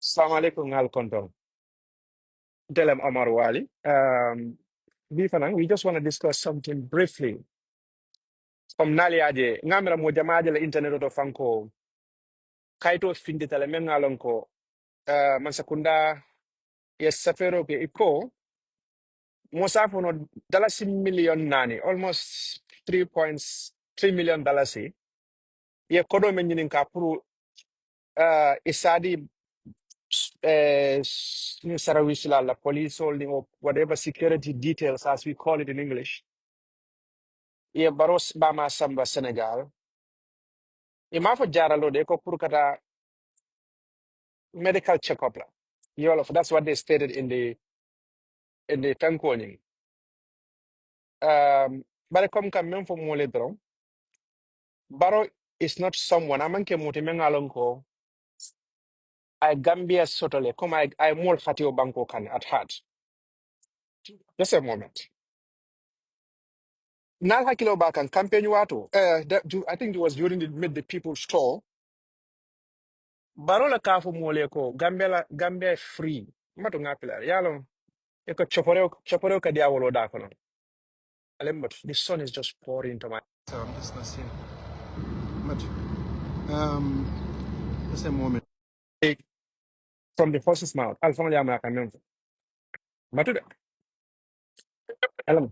Assalamu alaikum ngal konton. Delem Omar Wally. We just want to discuss something briefly. From Nali Aje, ngamra mo jamaje la internet to fanko, kaito findi tele men ngalon ko, mansakunda yes safero ke iko, mosafo no dalasi million nani, almost 3.3 million dalasi. Ye kodo men nyinin ka puru isadi Sarawisila, la police holding up whatever security details as we call it in English. Ye baros bama samba Senegal. Ye mafo jaralo de ko purkata medical checkup la. Yolof, that's what they stated in the Fankoni. But come kam men for mole dron. Baro is not someone amanke muti mengalonko. I Gambia sotole come I mol fatio banko kan at heart. Just a moment. Nal hakilo bakan campaign watu. I think it was during the mid the people's tour. Baro la kafo mole ko Gambia free. Mato ngapila. Yalo eko choporeo ka diawolo da kono. But the sun is just pouring into my. So I'm just not seeing much. Just a moment. Hey, from the horse's mouth. Alfonso Yama Kamem. Matuda. Alam.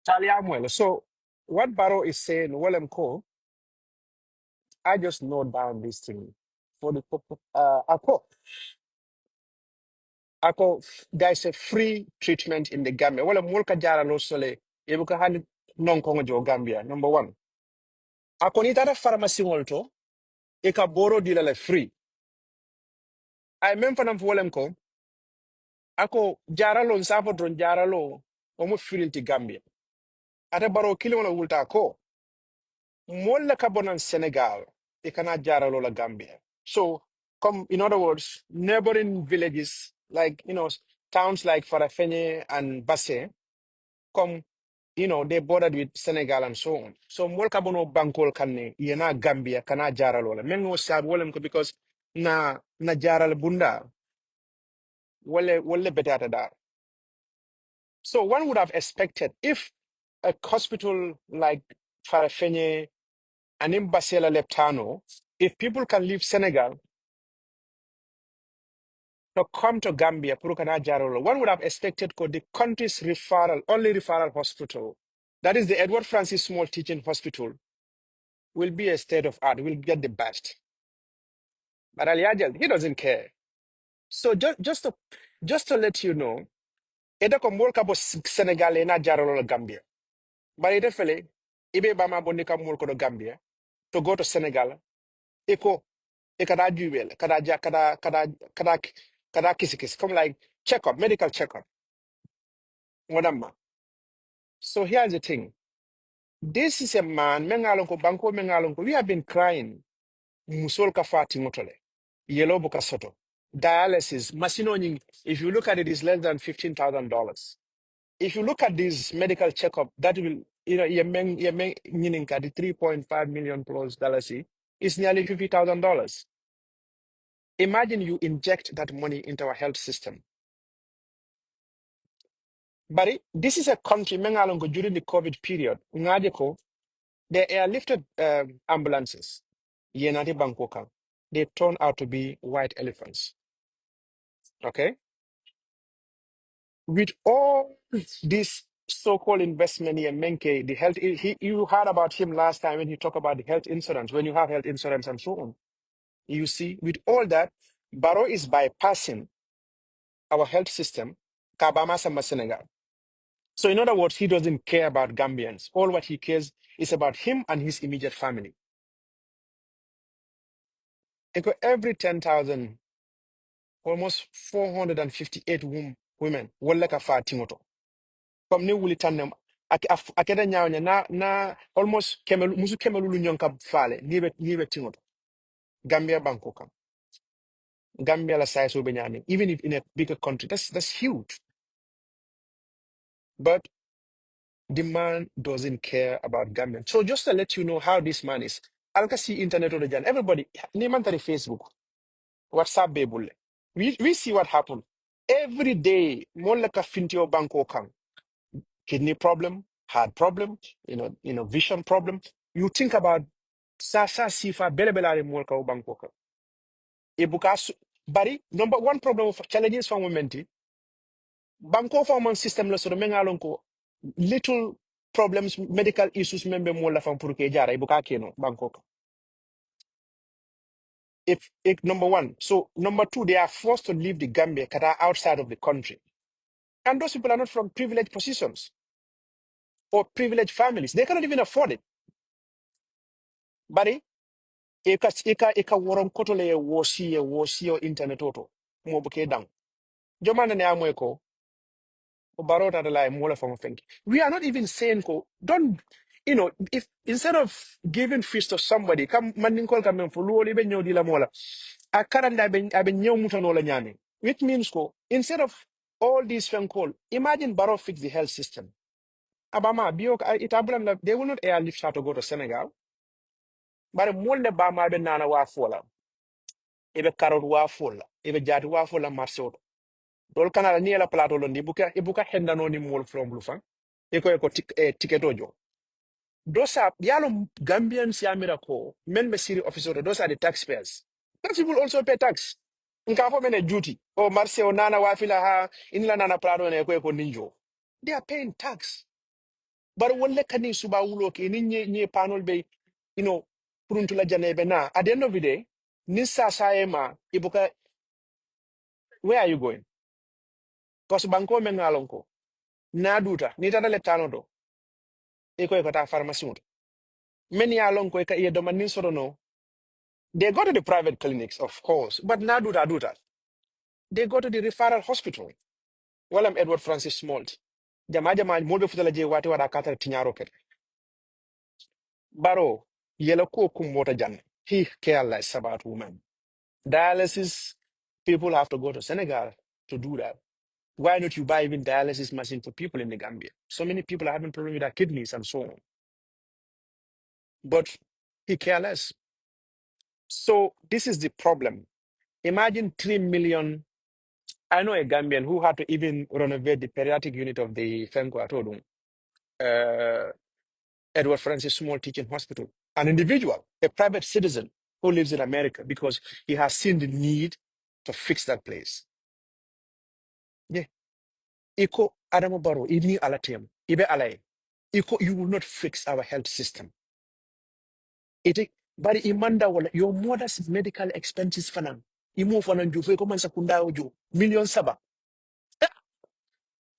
Charlie Amuel. So what Barrow is saying, Willem Cole, I just note down this thing for the Ako, there's a free treatment in the Gambia. Well, mulka jara no sole. Ebuka hani non kongo jo Gambia. Number one. Ako ni tata pharmacy wolto. Eka boro dilale free. I remember nam fuwalem ko. Ako jara lo nsafo dron jara lo. Omo filinti Gambia. Ate baro kili wala wulta ko. Molla kabonan Senegal. Ekana jara lo la Gambia. So, come, in other words, neighboring villages, like, towns like Farafenye and Basse, come, they bordered with Senegal and so on. So, mol kabono bankol kanne, yena Gambia, kana jara lo la. Mengo sab wolem ko because na jara la bunda, wale betata da. So, one would have expected if a hospital like Farafenye and in Basela Leptano, if people can leave Senegal to come to Gambia, Purukana Jarolo, one would have expected the country's only referral hospital, that is the Edward Francis Small Teaching Hospital, will be a state of art, will get the best. But Ali Ajal, he doesn't care. So just to let you know, Eda ko molka bo Senegal na Jarolo Gambia. But ite fele, ibe bama bonika molko do Gambia, to go to Senegal, eko kada juwel, kada kisi kisi, come like checkup, medical checkup. Wadama. So here's the thing. This is a man, mengalonko, banko mengalonko, we have been crying. Musol kafati motole. Yellow boka soto. Dialysis, masino nying, if you look at it, is less than $15,000. If you look at this medical checkup, that will, yemeng nyinin ka the 3.5 million plus dollars, is nearly $50,000. Imagine you inject that money into our health system. But this is a country, mengalonko, during the COVID period, ngadeko, they airlifted ambulances. Yenati Bangkoka. They turned out to be white elephants. Okay? With all this so-called investment in Menke, the health, you heard about him last time when he talked about the health insurance, when you have health insurance and so on. You see, with all that, Barrow is bypassing our health system, Kabama Samba Senegal. So in other words, he doesn't care about Gambians. All what he cares is about him and his immediate family. Because every 10,000, almost 458 women, wala ka fa timoto. Comme ni wuli tannem, akeda nyawnya na almost musu kemelu nyonka fale, nibe timoto. Gambia banko kam. Gambia la size obenyami. Even if in a bigger country, that's huge. But the man doesn't care about Gambian. So just to let you know how this man is, I'll see internet on the jan. Everybody, nimantari Facebook, WhatsApp bebule. We see what happened. Every day, more like a fintio banko kang. Kidney problem, heart problem, vision problem. You think about sasa sifa belebelare molka banko kang. Ibuka bari number one problem of challenges for women. Banko form system la so mengalon ko little problems medical issues membe mo la fam pour que jara ibuka keno banko ka. If number one, so number two, they are forced to leave the Gambia kata outside of the country, and those people are not from privileged positions or privileged families. They cannot even afford it. Bari eka woron kotole wosi o internet auto mo buke dang jomana ne amwe Barota de la Mola from think. We are not even saying don't if instead of giving feast to somebody, come manding call come for luo libe nyo di la mola. A karanda ben nyo mutano la nyame. Which means instead of all these phone call, imagine Baro fix the health system. Abama biok itabulam they will not airlift her to go to Senegal. But molde bama be nana wa fola. Ebe karot wa fola. Ebe jati wa fola marso. Dol kanala ni la plato londi ibuka henda no ni mol from blue eko ticket ojo. Those are yalo Gambians yamira ko men be city officer. Those are the taxpayers. Tax people also pay tax. Nka fo mene duty. O marse o nana wafila ha inla nana prado ne eko ninjo. They are paying tax. But wole kani suba ulo ke ni nye panel be puruntula janebe na. At the end of the day, nisa saema ibuka where are you going? Because banko mengalonko. Na duta ni tata le tano do eko ta pharmacy. Many are long quicker here, Domain sort no. They go to the private clinics, of course, but now do that. They go to the referral hospital. Well, I'm Edward Francis Smalt. Jamaja modo futala je wati wada kata tinyaro ket. Baro, yellow ko kumota jan. He careless about women. Dialysis, people have to go to Senegal to do that. Why not you buy even dialysis machine for people in the Gambia? So many people are having problems with their kidneys and so on. But he careless. So this is the problem. Imagine 3 million. I know a Gambian who had to even renovate the pediatric unit of the Fengo Atodun, Edward Francis Small Teaching Hospital. An individual, a private citizen who lives in America because he has seen the need to fix that place. Yeah. Iko Adamo Baro, Ibni Alatem, Ibe Alay. Iko, you will not fix our health system. But imanda wala your mother's medical expenses fanan. Imo fanan ju fe ko man sakunda ojo million saba.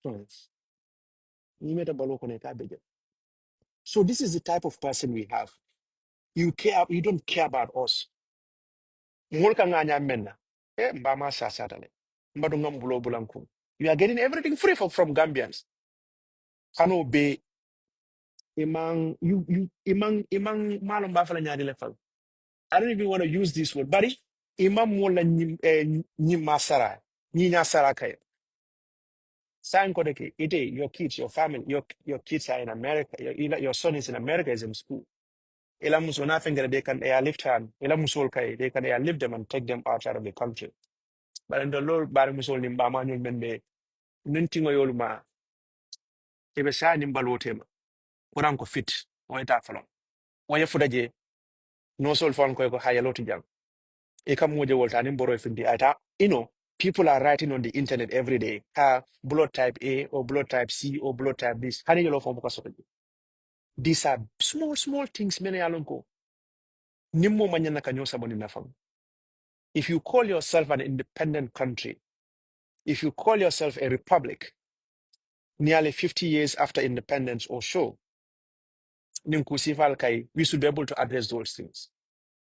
Hmm. Ni meta balo ko ne ka beje. So this is the type of person we have. You don't care about us. Ngolka nganya menna. Mbama sasatale. Mbadu ngambulo bulanku. You are getting everything free from Gambians. Kano be imang malum bafala nyadi lefal. I don't even want to use this word. Bari imam mola nyim masara. Nyinya sara kay. Sign kodeke ite your kids, your family, your kids are in America. Your son is in America, is in school. Ela muso na fengere they can airlift hand. Ela musol kai they can airlift them and take them outside of the country. But in the Lord bari musol nimba manuel menbe nintingo yoluma ebe sa nimba lotem kuran ko fit o eta falon. Wanya fudaje no sol fon ko haya loti jam. E kam moje wolta nimboro findi ata people are writing on the internet every day. Blood type A or blood type C or blood type this. Hani yolo fon ko soto. These are small things many alonko. Nimmo manyana kanyosa boni nafam. If you call yourself an independent country, if you call yourself a republic, nearly 50 years after independence or so, Ninkusifal Kai, we should be able to address those things.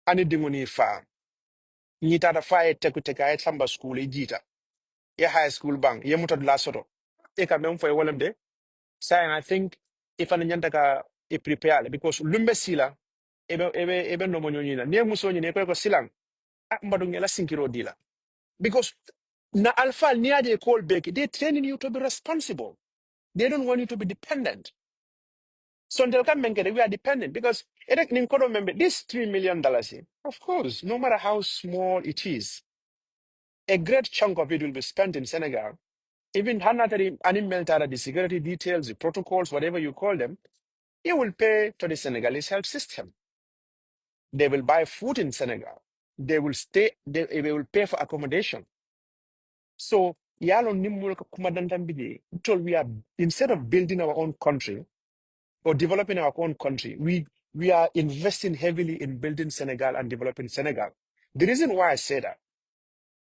Ani dinguni fa, nitata fa e tekuteka e samba school e jita, e high school bang, ye mutad la soto. E ka mem for a walem de, say, and I think if an nyantaka e prepare, because lumbe sila, ebe no monyina, ne musonyi ne ko silang, mbadu ngela sinkiro dila. Because na alpha niaje call back, they're training you to be responsible. They don't want you to be dependent. So until come we are dependent because remember this $3 million, of course, no matter how small it is, a great chunk of it will be spent in Senegal. Even the security details, the protocols, whatever you call them, it will pay to the Senegalese health system. They will buy food in Senegal. They will stay, they will pay for accommodation. So yalo nimul kumadantambidi, we are instead of building our own country or developing our own country, we are investing heavily in building Senegal and developing Senegal. The reason why I say that,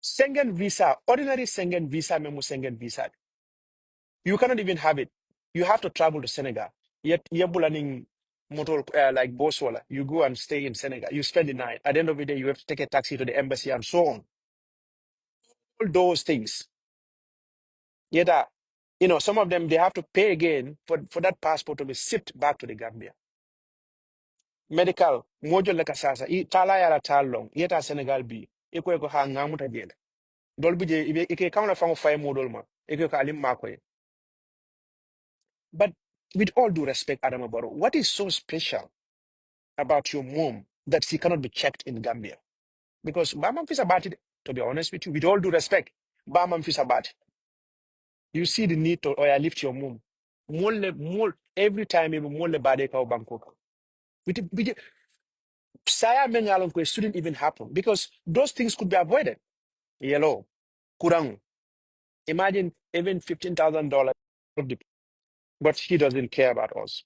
Schengen visa, ordinary Schengen visa, memo Schengen visa, you cannot even have it. You have to travel to Senegal. Yet you're bulleting motor like Boswala. You go and stay in Senegal. You spend the night. At the end of the day, you have to take a taxi to the embassy and so on. All those things. Yet, some of them they have to pay again for that passport to be shipped back to the Gambia. Medical, mojo leka sasa, tala yala talong, yeta Senegal bi, iko ha ngamuta jela. Dolbi je, ike kauna fango fay modol ma, ike ka alim makoy. But with all due respect, Adam Abaro, what is so special about your mom that she cannot be checked in Gambia? Because Bama fis about it, to be honest with you, with all due respect, Bama fis about it. You see the need to or lift your mom. Mole, every time, even mole bade ka o Bangkok. With Saya Mengalonko, it shouldn't even happen because those things could be avoided. Yellow, Kurang. Imagine even $15,000, but he doesn't care about us.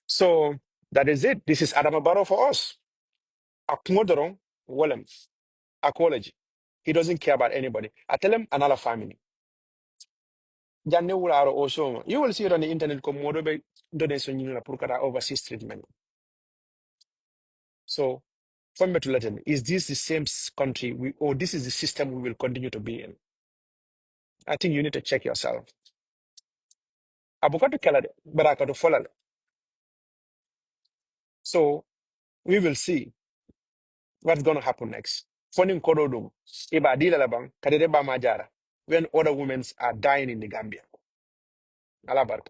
So that is it. This is Adam Barrow for us. Akumodorong, Willem, Akology. He doesn't care about anybody. I tell him another family. Janne Wularo also. You will see it on the internet. Komodo be donation you na overseas treatment. So, from me to let him, is this the same country or this is the system we will continue to be in? I think you need to check yourself. Abukatu kelade, barakatu folale. So we will see what's going to happen next. Fonin korodum, iba dila labang, kadede ba majara, when other women are dying in the Gambia. Alabarka.